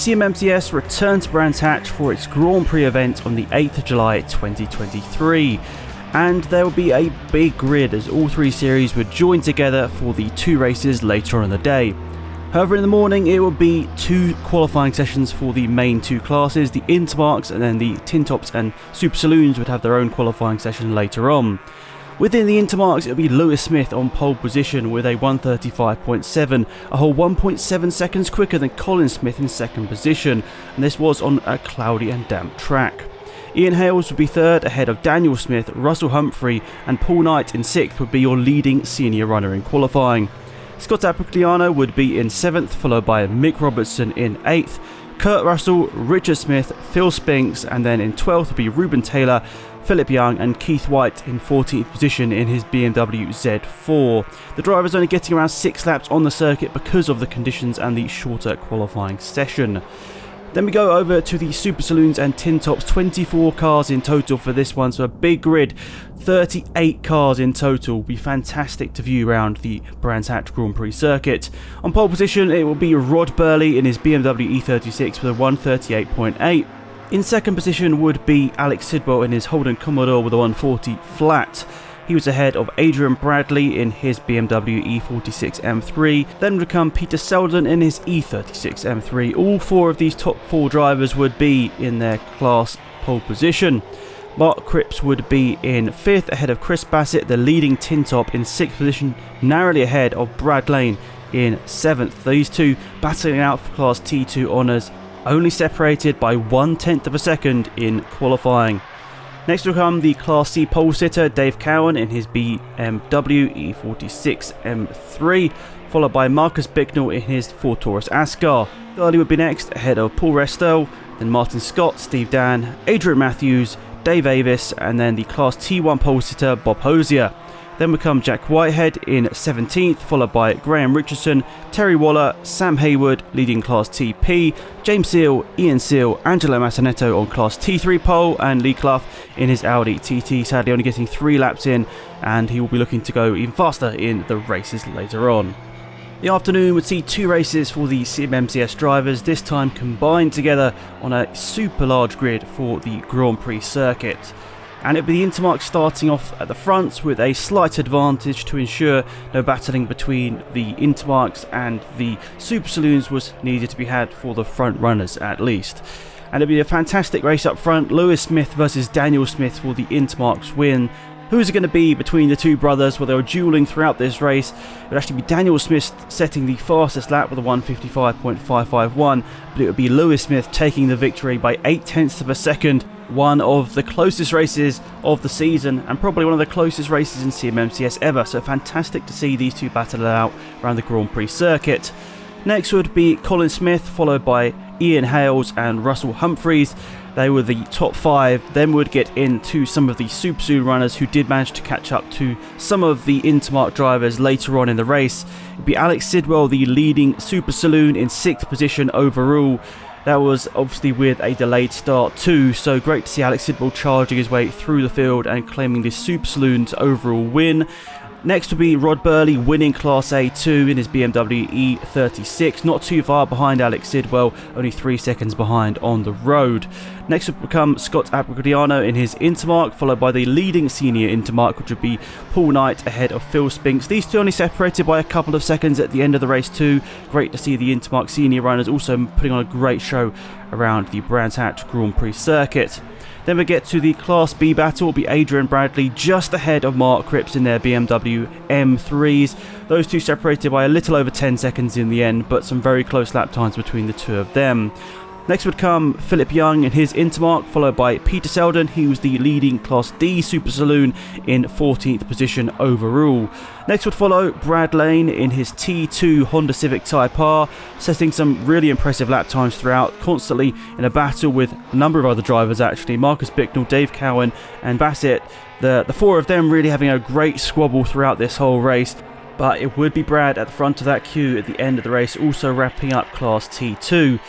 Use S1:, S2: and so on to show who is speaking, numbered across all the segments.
S1: CMMCS returned to Brands Hatch for its Grand Prix event on the 8th of July 2023, and there will be a big grid as all three series would join together for the two races later on in the day. However, in the morning it will be two qualifying sessions for the main two classes. The Intermarks and then the Tin Tops and Super Saloons would have their own qualifying session later on. Within the Intermarks, it will be Lewis Smith on pole position with a 1:35.7, a whole 1.7 seconds quicker than Colin Smith in second position, and this was on a cloudy and damp track. Ian Hales would be third ahead of Daniel Smith, Russell Humphrey and Paul Knight in sixth would be your leading senior runner in qualifying. Scott Aprigliano would be in 7th, followed by Mick Robertson in 8th, Kurt Russell, Richard Smith, Phil Spinks, and then in 12th would be Ruben Taylor, Philip Young and Keith White in 14th position in his BMW Z4. The driver's only getting around 6 laps on the circuit because of the conditions and the shorter qualifying session. Then we go over to the Super Saloons and Tin Tops, 24 cars in total for this one, so a big grid, 38 cars in total. Will be fantastic to view around the Brands Hatch Grand Prix circuit. On pole position it will be Rod Burley in his BMW E36 with a 1:38.8. In second position would be Alex Sidwell in his Holden Commodore with a 1:40 flat. He was ahead of Adrian Bradley in his BMW E46 M3, then would come Peter Selden in his E36 M3. All four of these top four drivers would be in their class pole position. Mark Cripps would be in 5th ahead of Chris Bassett, the leading Tin Top, in 6th position, narrowly ahead of Brad Lane in 7th. These two battling out for Class T2 honours, only separated by 1/10 of a second in qualifying. Next will come the Class C pole sitter Dave Cowan in his BMW E46 M3, followed by Marcus Bicknell in his Ford Taurus Ascar. Gurley would be next ahead of Paul Restel, then Martin Scott, Steve Dan, Adrian Matthews, Dave Avis, and then the Class T1 pole sitter Bob Hosier. Then would come Jack Whitehead in 17th, followed by Graham Richardson, Terry Waller, Sam Hayward leading Class TP, James Seal, Ian Seal, Angelo Massanetto on Class T3 pole, and Lee Clough in his Audi TT, sadly only getting 3 laps in, and he will be looking to go even faster in the races later on. The afternoon would see 2 races for the CMMCS drivers, this time combined together on a super large grid for the Grand Prix circuit. And it'll be the Intermark starting off at the front with a slight advantage to ensure no battling between the Intermarks and the Super Saloons was needed to be had for the front runners at least. And it'll be a fantastic race up front, Lewis Smith versus Daniel Smith for the Intermarks win. Who is it going to be between the two brothers? Well, they were duelling throughout this race. It would actually be Daniel Smith setting the fastest lap with a 1:55.551, but it would be Lewis Smith taking the victory by 0.8 of a second. One of the closest races of the season and probably one of the closest races in CMMCS ever, so fantastic to see these two battle it out around the Grand Prix circuit. Next would be Colin Smith, followed by Ian Hales and Russell Humphreys. They were the top 5. Then would get into some of the Super Saloon runners who did manage to catch up to some of the Intermark drivers later on in the race. It would be Alex Sidwell, the leading Super Saloon, in 6th position overall. That was obviously with a delayed start too, so great to see Alex Sidwell charging his way through the field and claiming this Super Saloon's overall win. Next will be Rod Burley winning Class A2 in his BMW E36, not too far behind Alex Sidwell, only 3 seconds behind on the road. Next will become Scott Aprigliano in his Intermark, followed by the leading senior Intermark, which would be Paul Knight ahead of Phil Spinks. These two only separated by a couple of seconds at the end of the race too. Great to see the Intermark senior runners also putting on a great show around the Brands Hatch Grand Prix circuit. Then we get to the Class B battle. Will be Adrian Bradley just ahead of Mark Cripps in their BMW M3s. Those two separated by a little over 10 seconds in the end, but some very close lap times between the two of them. Next would come Philip Young in his Intermark, followed by Peter Selden. He was the leading Class D Super Saloon in 14th position overall. Next would follow Brad Lane in his T2 Honda Civic Type R, setting some really impressive lap times throughout, constantly in a battle with a number of other drivers actually, Marcus Bicknell, Dave Cowan and Bassett. The four of them really having a great squabble throughout this whole race. But it would be Brad at the front of that queue at the end of the race, also wrapping up Class T2.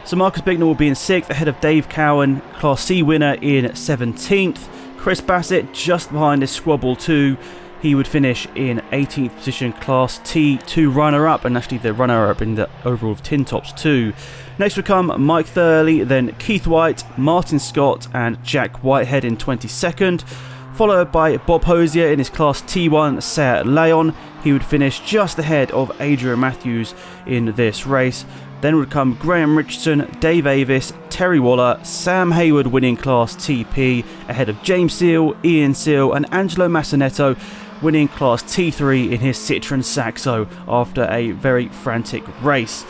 S1: So Marcus Bicknell will be in 6th ahead of Dave Cowan, Class C winner in 17th. Chris Bassett just behind this squabble too. he would finish in 18th position, Class T2 runner-up, and actually the runner-up in the overall of Tin Tops too. Next would come Mike Thurley, then Keith White, Martin Scott and Jack Whitehead in 22nd, followed by Bob Hosier in his Class T1 Seat Leon. He would finish just ahead of Adrian Matthews in this race. Then would come Graham Richardson, Dave Avis, Terry Waller, Sam Hayward winning Class TP, ahead of James Seal, Ian Seal and Angelo Massinetto winning Class T3 in his Citroen Saxo after a very frantic race.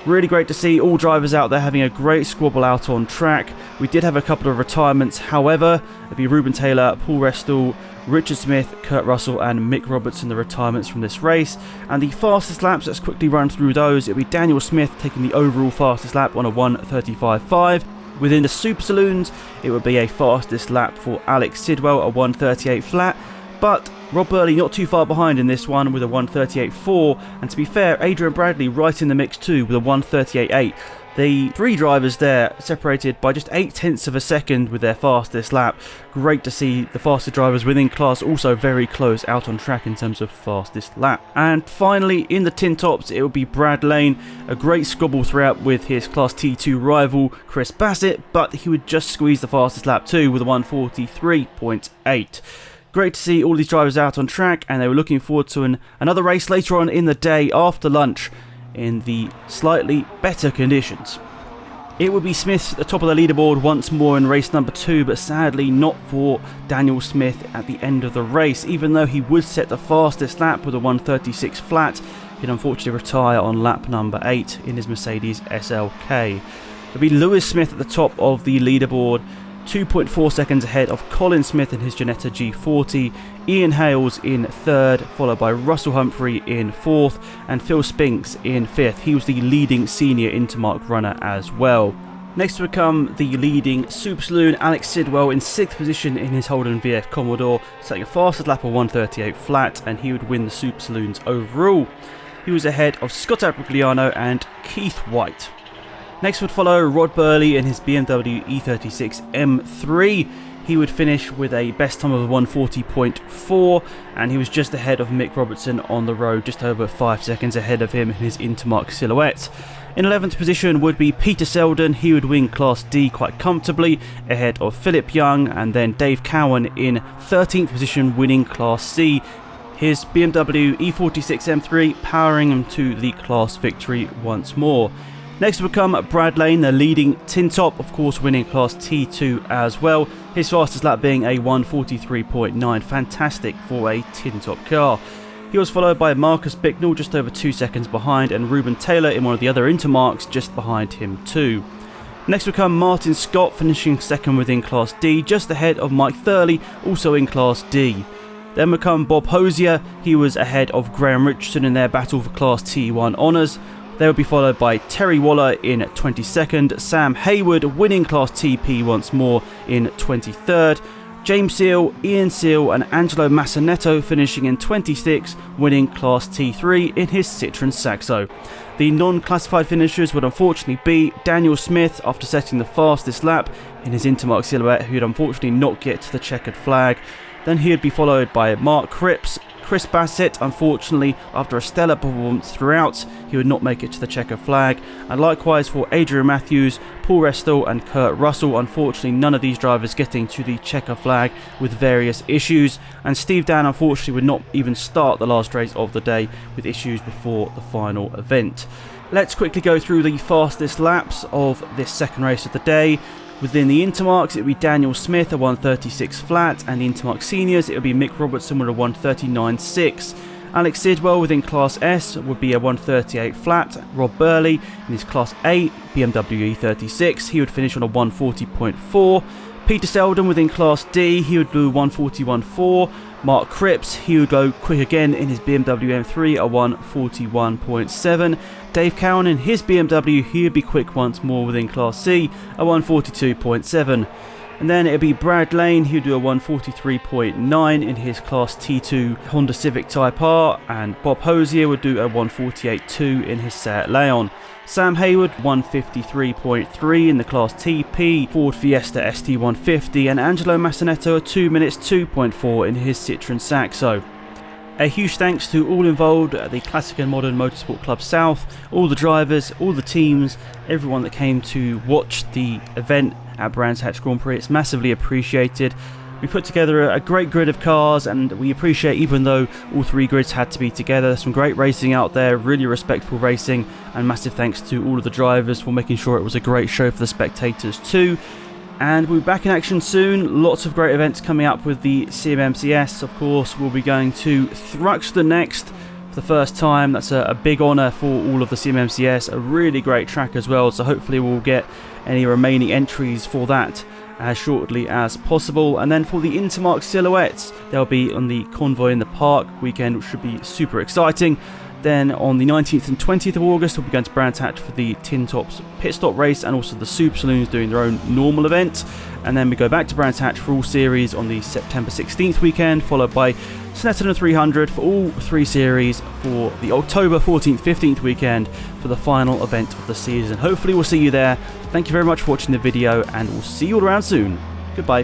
S1: Really great to see all drivers out there having a great squabble out on track. We did have a couple of retirements, however. It'd be Ruben Taylor, Paul Restall, Richard Smith, Kurt Russell and Mick Robertson, the retirements from this race. And the fastest laps, let's quickly run through those. It'll be Daniel Smith taking the overall fastest lap on a 1:35.5. Within the Super Saloons, it would be a fastest lap for Alex Sidwell, a 1:38 flat. But Rob Burley not too far behind in this one with a 1:38.4, and to be fair, Adrian Bradley right in the mix too with a 1:38.8. The three drivers there separated by just 0.8 of a second with their fastest lap. Great to see the fastest drivers within class also very close out on track in terms of fastest lap. And finally in the Tin Tops it will be Brad Lane, a great squabble throughout with his Class T2 rival Chris Bassett, but he would just squeeze the fastest lap too with a 1:43.8. Great to see all these drivers out on track, and they were looking forward to another race later on in the day after lunch in the slightly better conditions. It would be Smith at the top of the leaderboard once more in race number 2, but sadly not for Daniel Smith at the end of the race. Even though he would set the fastest lap with a 1:36 flat, he'd unfortunately retire on lap number 8 in his Mercedes SLK. It would be Lewis Smith at the top of the leaderboard, 2.4 seconds ahead of Colin Smith in his Ginetta G40, Ian Hales in 3rd, followed by Russell Humphrey in 4th, and Phil Spinks in 5th. He was the leading senior Intermark runner as well. Next would come the leading Super Saloon, Alex Sidwell in 6th position in his Holden VF Commodore, setting a fastest lap of 1:38 flat, and he would win the Super Saloons overall. He was ahead of Scott Abrigliano and Keith White. Next would follow Rod Burley in his BMW E36 M3. He would finish with a best time of 1:40.4, and he was just ahead of Mick Robertson on the road, just over 5 seconds ahead of him in his Intermark Silhouette. In 11th position would be Peter Selden. He would win Class D quite comfortably, ahead of Philip Young, and then Dave Cowan in 13th position winning Class C. His BMW E46 M3 powering him to the class victory once more. Next would come Brad Lane, the leading Tin Top, of course winning Class T2 as well. His fastest lap being a 1:43.9, fantastic for a Tin Top car. He was followed by Marcus Bicknell just over 2 seconds behind, and Ruben Taylor in one of the other Intermarks just behind him too. Next would come Martin Scott finishing second within Class D, just ahead of Mike Thurley, also in Class D. Then would come Bob Hosier. He was ahead of Graham Richardson in their battle for Class T1 honours. They would be followed by Terry Waller in 22nd, Sam Hayward winning Class TP once more in 23rd, James Seal, Ian Seal and Angelo Massinetto finishing in 26th, winning Class T3 in his Citroen Saxo. The non-classified finishers would unfortunately be Daniel Smith after setting the fastest lap in his Intermark Silhouette, who would unfortunately not get to the checkered flag. Then he would be followed by Mark Cripps. Chris Bassett, unfortunately, after a stellar performance throughout, he would not make it to the checker flag. And likewise for Adrian Matthews, Paul Restall and Kurt Russell, unfortunately none of these drivers getting to the checker flag with various issues. And Steve Dan unfortunately would not even start the last race of the day with issues before the final event. Let's quickly go through the fastest laps of this second race of the day. Within the Intermarks, it would be Daniel Smith, a 1:36 flat, and the Intermark Seniors, it would be Mick Robertson with a 1:39.6. Alex Sidwell within Class S would be a 1:38 flat. Rob Burley in his Class A BMW E36, he would finish on a 1:40.4. Peter Selden within Class D, he would do 1:41.4. Mark Cripps, he would go quick again in his BMW M3 at 1:41.7. Dave Cowan in his BMW, he would be quick once more within Class C at 1:42.7. And then it would be Brad Lane, he would do a 1:43.9 in his Class T2 Honda Civic Type R, and Bob Hosier would do a 1:48.2 in his Seat Leon. Sam Hayward 1:53.3 in the Class TP Ford Fiesta ST150, and Angelo Massinetto a 2 minutes 2.4 in his Citroen Saxo. A huge thanks to all involved at the Classic and Modern Motorsport Club South, all the drivers, all the teams, everyone that came to watch the event at Brands Hatch Grand Prix. It's massively appreciated. We put together a great grid of cars, and we appreciate, even though all 3 grids had to be together, some great racing out there, really respectful racing, and massive thanks to all of the drivers for making sure it was a great show for the spectators too. And we'll be back in action soon. Lots of great events coming up with the CMMCS. Of course, we'll be going to Thruxton next for the first time. That's a big honour for all of the CMMCS. A really great track as well. So hopefully we'll get any remaining entries for that as shortly as possible. And then for the Intermarque Silhouettes, they'll be on the Convoy in the Park weekend, which should be super exciting. Then on the 19th and 20th of August, we'll be going to Brands Hatch for the Tin Tops Pit Stop race, and also the Super Saloons doing their own normal event. And then we go back to Brands Hatch for all series on the September 16th weekend, followed by Snetterton 300 for all 3 series for the October 14th, 15th weekend for the final event of the season. Hopefully we'll see you there. Thank you very much for watching the video, and we'll see you all around soon. Goodbye.